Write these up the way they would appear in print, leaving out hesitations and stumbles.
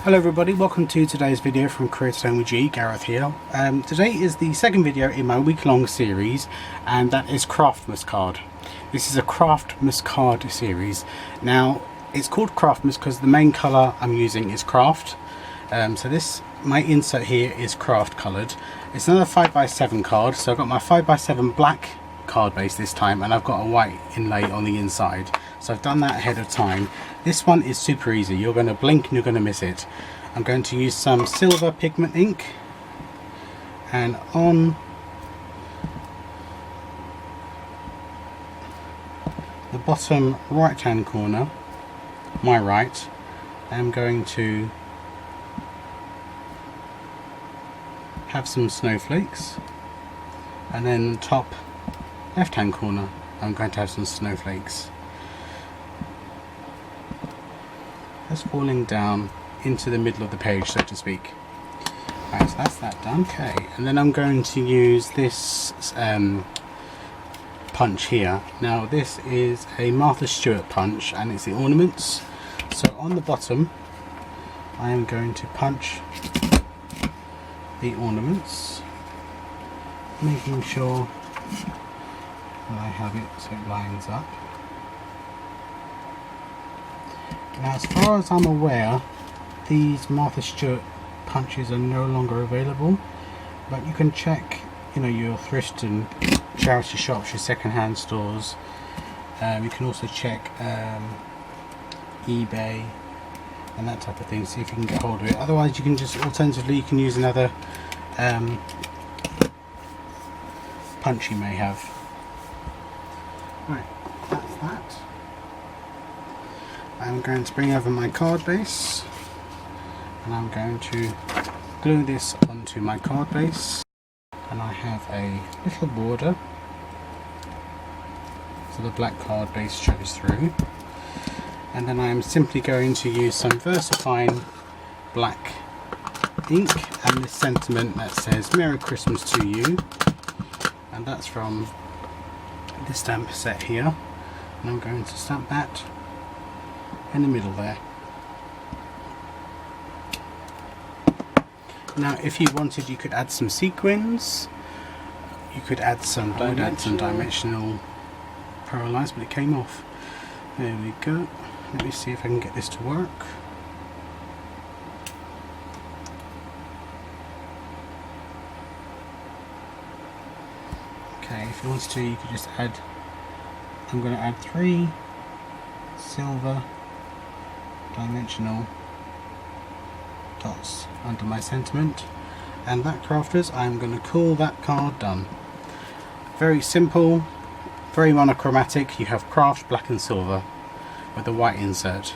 Hello everybody, welcome to today's video from Creative Home with G, Gareth here. Today is the second video in my week-long series, and that is Kraft-Mas card. This is a Kraft-Mas card series. Now, it's called Kraft-Mas because the main colour I'm using is Kraft. My insert here is Kraft coloured. It's another 5x7 card, so I've got my 5x7 black card base this time, and I've got a white inlay on the inside. So I've done that ahead of time. This one is super easy. You're going to blink and you're going to miss it. I'm going to use some silver pigment ink, and on the bottom right hand corner, my right, I'm going to have some snowflakes, and then top left hand corner I'm going to have some snowflakes. That's falling down into the middle of the page, so to speak. Right, so that's that done. Okay, and then I'm going to use this punch here. Now this is a Martha Stewart punch, and it's the ornaments. So on the bottom I am going to punch the ornaments, making sure that I have it so it lines up. Now, as far as I'm aware, these Martha Stewart punches are no longer available, but you can check, your thrift and charity shops, your second-hand stores. You can also check eBay and that type of thing, see if you can get hold of it. Otherwise, you can just alternatively you can use another punch you may have. Right, that's that. I'm going to bring over my card base, and I'm going to glue this onto my card base, and I have a little border so the black card base shows through, and then I am simply going to use some VersaFine black ink and this sentiment that says Merry Christmas to you, and that's from this stamp set here, and I'm going to stamp that in the middle there. Now if you wanted, you could add some sequins, you could add some dimensional pearl lines, but it came off. There we go. Let me see if I can get this to work. Okay, if you wanted to, you could just add, I'm going to add 3 silver dimensional dots under my sentiment, and that, crafters, I'm going to call that card done. Very simple, very monochromatic. You have Kraft black and silver with a white insert.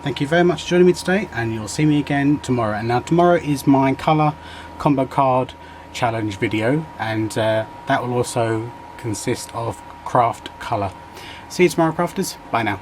Thank you very much for joining me today, and you'll see me again tomorrow. And now tomorrow is my colour combo card challenge video, and that will also consist of Kraft colour. See you tomorrow, crafters. Bye now.